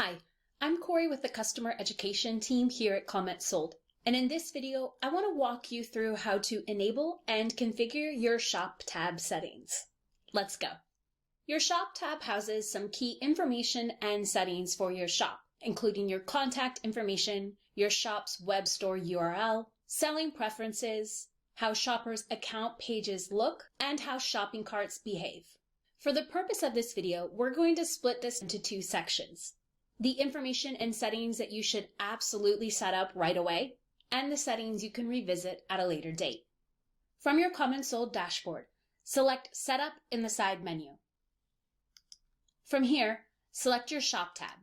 Hi, I'm Corey with the Customer Education team here at CommentSold, and in this video, I want to walk you through how to enable and configure your Shop tab settings. Let's go. Your Shop tab houses some key information and settings for your shop, including your contact information, your shop's web store URL, selling preferences, how shoppers' account pages look, and how shopping carts behave. For the purpose of this video, we're going to split this into two sections. The information and settings that you should absolutely set up right away, and the settings you can revisit at a later date. From your CommentSold dashboard, select Setup in the side menu. From here, select your Shop tab.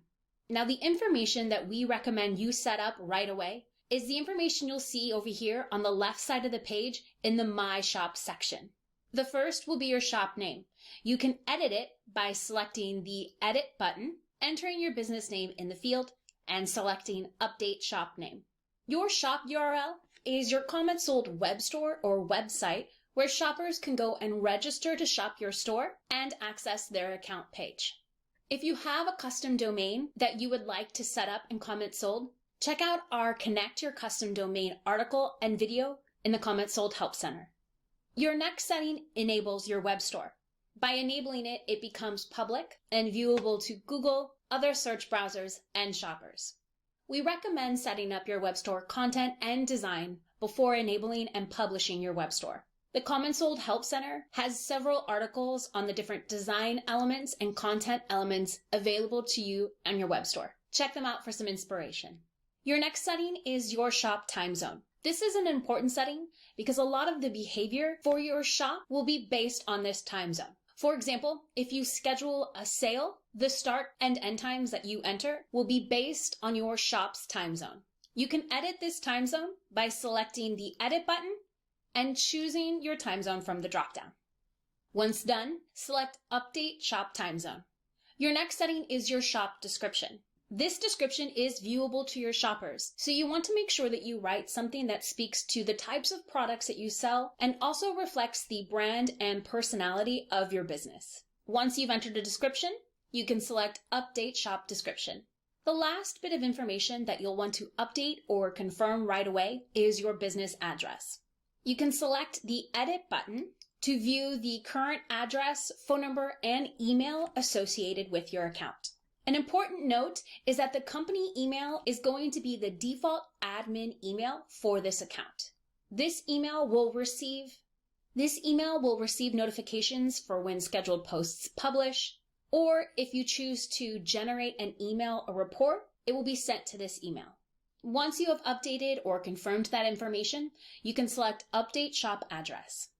Now the information that we recommend you set up right away is the information you'll see over here on the left side of the page in the My Shop section. The first will be your shop name. You can edit it by selecting the Edit button, entering your business name in the field, and selecting Update Shop Name. Your shop URL is your CommentSold web store or website where shoppers can go and register to shop your store and access their account page. If you have a custom domain that you would like to set up in CommentSold, check out our Connect Your Custom Domain article and video in the CommentSold Help Center. Your next setting enables your web store. By enabling it, it becomes public and viewable to Google, other search browsers, and shoppers. We recommend setting up your web store content and design before enabling and publishing your web store. The CommentSold Help Center has several articles on the different design elements and content elements available to you on your web store. Check them out for some inspiration. Your next setting is your shop time zone. This is an important setting because a lot of the behavior for your shop will be based on this time zone. For example, if you schedule a sale, the start and end times that you enter will be based on your shop's time zone. You can edit this time zone by selecting the Edit button and choosing your time zone from the dropdown. Once done, select Update Shop Time Zone. Your next setting is your shop description. This description is viewable to your shoppers, so you want to make sure that you write something that speaks to the types of products that you sell and also reflects the brand and personality of your business. Once you've entered a description, you can select Update Shop Description. The last bit of information that you'll want to update or confirm right away is your business address. You can select the Edit button to view the current address, phone number, and email associated with your account. An important note is that the company email is going to be the default admin email for this account. This email will receive notifications for when scheduled posts publish, or if you choose to generate an email or report, it will be sent to this email. Once you have updated or confirmed that information, you can select Update Shop Address.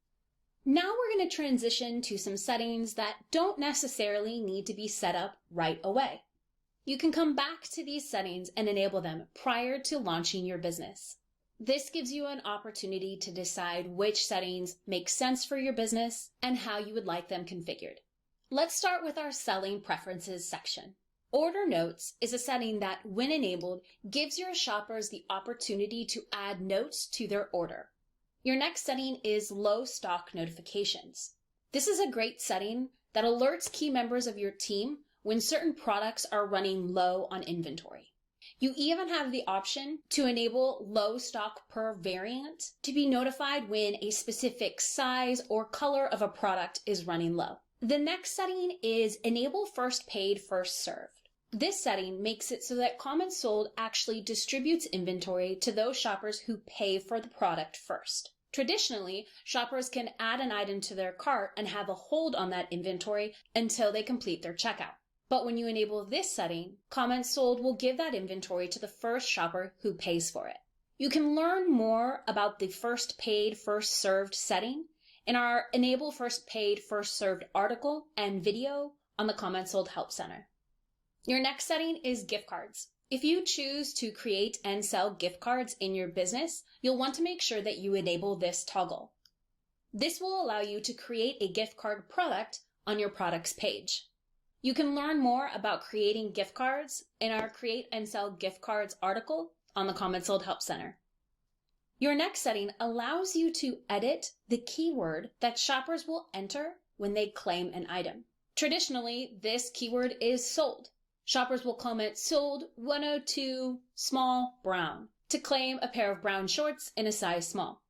Now we're going to transition to some settings that don't necessarily need to be set up right away. You can come back to these settings and enable them prior to launching your business. This gives you an opportunity to decide which settings make sense for your business and how you would like them configured. Let's start with our Selling Preferences section. Order Notes is a setting that, when enabled, gives your shoppers the opportunity to add notes to their order. Your next setting is Low Stock Notifications. This is a great setting that alerts key members of your team when certain products are running low on inventory. You even have the option to enable low stock per variant to be notified when a specific size or color of a product is running low. The next setting is Enable First Paid, First Served. This setting makes it so that CommentSold actually distributes inventory to those shoppers who pay for the product first. Traditionally, shoppers can add an item to their cart and have a hold on that inventory until they complete their checkout. But when you enable this setting, CommentSold will give that inventory to the first shopper who pays for it. You can learn more about the First Paid, First Served setting in our Enable First Paid, First Served article and video on the CommentSold Help Center. Your next setting is gift cards. If you choose to create and sell gift cards in your business, you'll want to make sure that you enable this toggle. This will allow you to create a gift card product on your products page. You can learn more about creating gift cards in our Create and Sell Gift Cards article on the CommentSold Help Center. Your next setting allows you to edit the keyword that shoppers will enter when they claim an item. Traditionally, this keyword is sold. Shoppers will comment sold 102 small brown to claim a pair of brown shorts in a size small.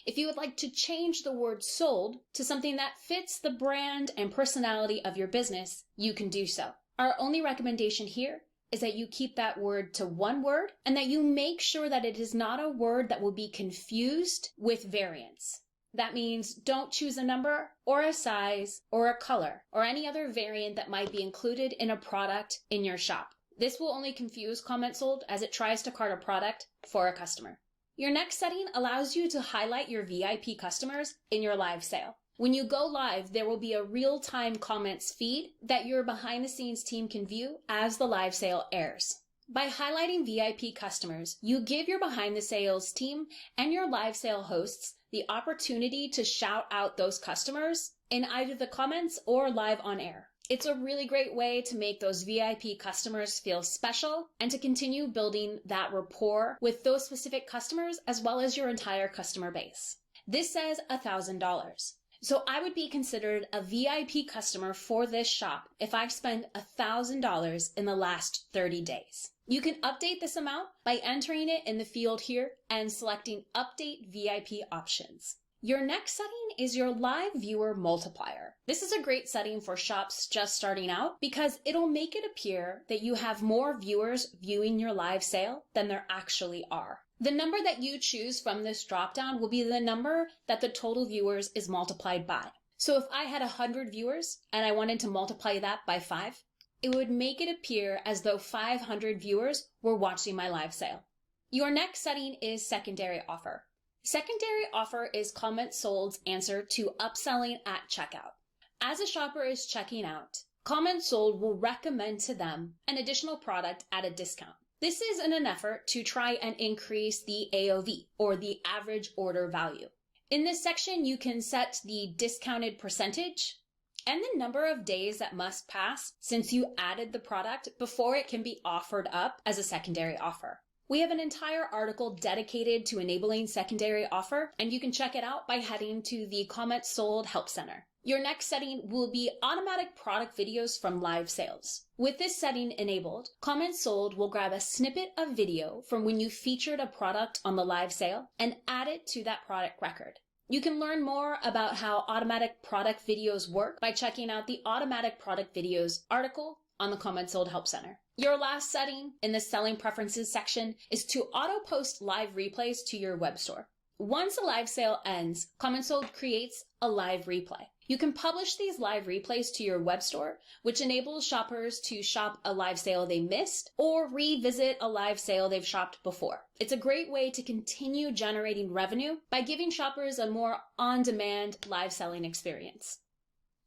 If you would like to change the word sold to something that fits the brand and personality of your business, you can do so. Our only recommendation here is that you keep that word to one word and that you make sure that it is not a word that will be confused with variants. That means don't choose a number or a size or a color or any other variant that might be included in a product in your shop. This will only confuse CommentSold as it tries to cart a product for a customer. Your next setting allows you to highlight your VIP customers in your live sale. When you go live, there will be a real-time comments feed that your behind-the-scenes team can view as the live sale airs. By highlighting VIP customers, you give your behind-the-sales team and your live sale hosts the opportunity to shout out those customers in either the comments or live on air. It's a really great way to make those VIP customers feel special and to continue building that rapport with those specific customers as well as your entire customer base. This says $1,000. So I would be considered a VIP customer for this shop if I've spent $1,000 in the last 30 days. You can update this amount by entering it in the field here and selecting Update VIP Options. Your next setting is your live viewer multiplier. This is a great setting for shops just starting out because it'll make it appear that you have more viewers viewing your live sale than there actually are. The number that you choose from this dropdown will be the number that the total viewers is multiplied by. So if I had 100 viewers and I wanted to multiply that by 5, it would make it appear as though 500 viewers were watching my live sale. Your next setting is secondary offer. Secondary offer is CommentSold's answer to upselling at checkout. As a shopper is checking out, CommentSold will recommend to them an additional product at a discount. This is in an effort to try and increase the AOV, or the average order value. In this section, you can set the discounted percentage and the number of days that must pass since you added the product before it can be offered up as a secondary offer. We have an entire article dedicated to enabling secondary offer, and you can check it out by heading to the CommentSold Help Center. Your next setting will be automatic product videos from live sales. With this setting enabled, CommentSold will grab a snippet of video from when you featured a product on the live sale and add it to that product record. You can learn more about how automatic product videos work by checking out the automatic product videos article on the CommentSold Help Center. Your last setting in the selling preferences section is to auto-post live replays to your web store. Once a live sale ends, CommentSold creates a live replay. You can publish these live replays to your web store, which enables shoppers to shop a live sale they missed or revisit a live sale they've shopped before. It's a great way to continue generating revenue by giving shoppers a more on-demand live selling experience.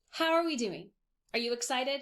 How are we doing? Are you excited?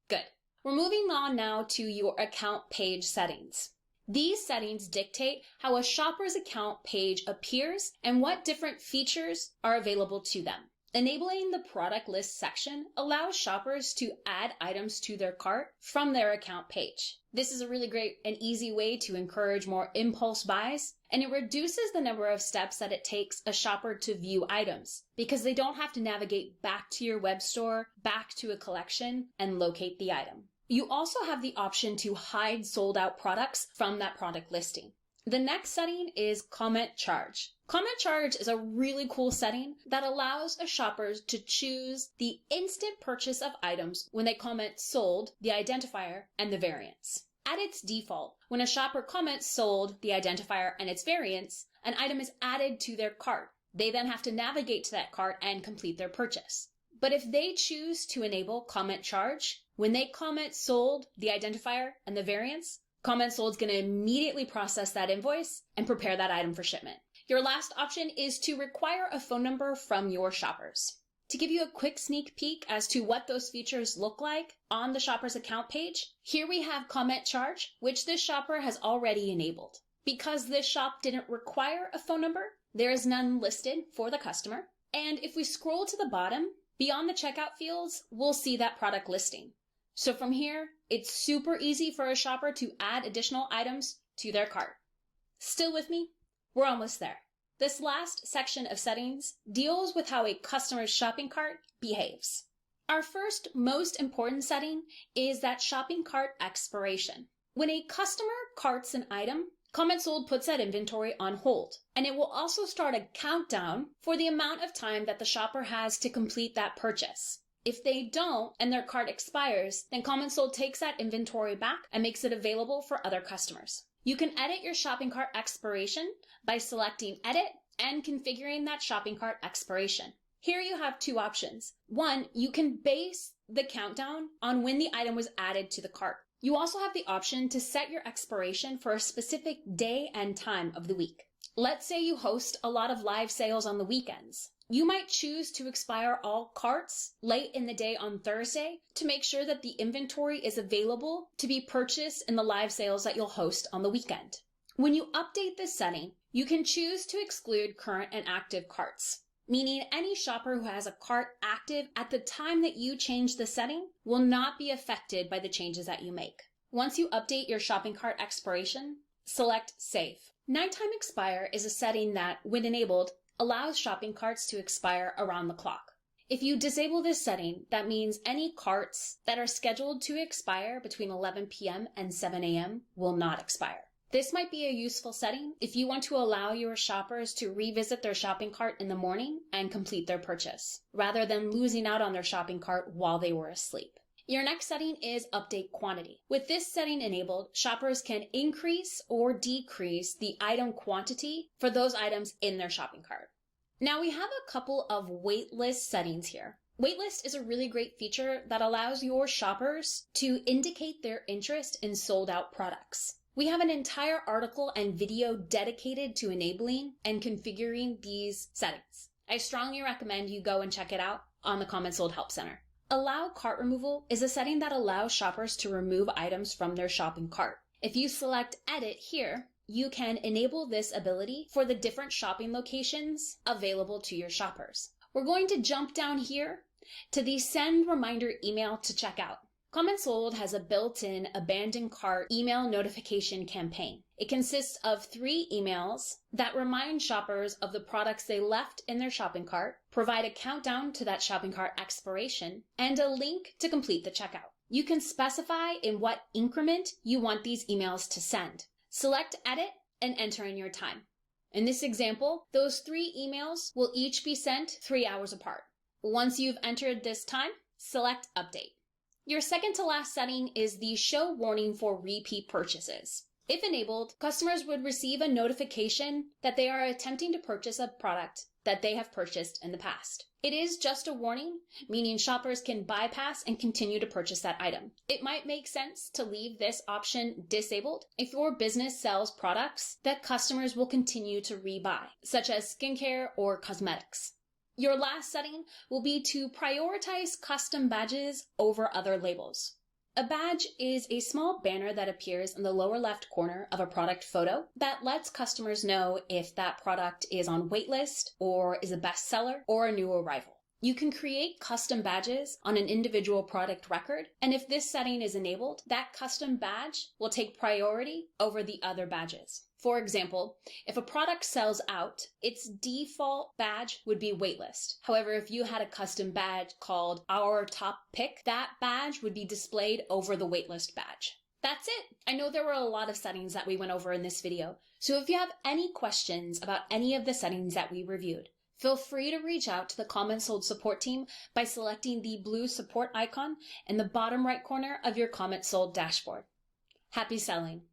Good. We're moving on now to your account page settings. These settings dictate how a shopper's account page appears and what different features are available to them. Enabling the product list section allows shoppers to add items to their cart from their account page. This is a really great and easy way to encourage more impulse buys, and it reduces the number of steps that it takes a shopper to view items because they don't have to navigate back to your web store, back to a collection, and locate the item. You also have the option to hide sold out products from that product listing. The next setting is Comment Charge. Comment Charge is a really cool setting that allows a shopper to choose the instant purchase of items when they comment sold, the identifier, and the variance. At its default, when a shopper comments sold, the identifier, and its variance, an item is added to their cart. They then have to navigate to that cart and complete their purchase. But if they choose to enable Comment Charge, when they comment sold, the identifier, and the variance, CommentSold is going to immediately process that invoice and prepare that item for shipment. Your last option is to require a phone number from your shoppers. To give you a quick sneak peek as to what those features look like on the shopper's account page, here we have Comment Charge, which this shopper has already enabled. Because this shop didn't require a phone number, there is none listed for the customer. And if we scroll to the bottom, beyond the checkout fields, we'll see that product listing. So from here, it's super easy for a shopper to add additional items to their cart. Still with me? We're almost there. This last section of settings deals with how a customer's shopping cart behaves. Our first most important setting is that shopping cart expiration. When a customer carts an item, CommentSold puts that inventory on hold, and it will also start a countdown for the amount of time that the shopper has to complete that purchase. If they don't and their cart expires, then CommentSold takes that inventory back and makes it available for other customers. You can edit your shopping cart expiration by selecting Edit and configuring that shopping cart expiration. Here you have two options. One, you can base the countdown on when the item was added to the cart. You also have the option to set your expiration for a specific day and time of the week. Let's say you host a lot of live sales on the weekends. You might choose to expire all carts late in the day on Thursday to make sure that the inventory is available to be purchased in the live sales that you'll host on the weekend. When you update this setting, you can choose to exclude current and active carts, meaning any shopper who has a cart active at the time that you change the setting will not be affected by the changes that you make. Once you update your shopping cart expiration, select Save. Nighttime Expire is a setting that, when enabled, allows shopping carts to expire around the clock. If you disable this setting, that means any carts that are scheduled to expire between 11 p.m. and 7 a.m. will not expire. This might be a useful setting if you want to allow your shoppers to revisit their shopping cart in the morning and complete their purchase, rather than losing out on their shopping cart while they were asleep. Your next setting is Update Quantity. With this setting enabled, shoppers can increase or decrease the item quantity for those items in their shopping cart. Now we have a couple of waitlist settings here. Waitlist is a really great feature that allows your shoppers to indicate their interest in sold out products. We have an entire article and video dedicated to enabling and configuring these settings. I strongly recommend you go and check it out on the CommentSold Help Center. Allow Cart Removal is a setting that allows shoppers to remove items from their shopping cart. If you select Edit here, you can enable this ability for the different shopping locations available to your shoppers. We're going to jump down here to the Send Reminder email to check out. CommentSold has a built-in abandoned cart email notification campaign. It consists of 3 emails that remind shoppers of the products they left in their shopping cart, provide a countdown to that shopping cart expiration, and a link to complete the checkout. You can specify in what increment you want these emails to send. Select Edit and enter in your time. In this example, those 3 emails will each be sent 3 hours apart. Once you've entered this time, select Update. Your second to last setting is the Show Warning for Repeat Purchases. If enabled, customers would receive a notification that they are attempting to purchase a product that they have purchased in the past. It is just a warning, meaning shoppers can bypass and continue to purchase that item. It might make sense to leave this option disabled if your business sells products that customers will continue to rebuy, such as skincare or cosmetics. Your last setting will be to prioritize custom badges over other labels. A badge is a small banner that appears in the lower left corner of a product photo that lets customers know if that product is on waitlist or is a bestseller or a new arrival. You can create custom badges on an individual product record, and if this setting is enabled, that custom badge will take priority over the other badges. For example, if a product sells out, its default badge would be waitlist. However, if you had a custom badge called Our Top Pick, that badge would be displayed over the waitlist badge. That's it. I know there were a lot of settings that we went over in this video, so if you have any questions about any of the settings that we reviewed, feel free to reach out to the CommentSold support team by selecting the blue support icon in the bottom right corner of your CommentSold dashboard. Happy selling!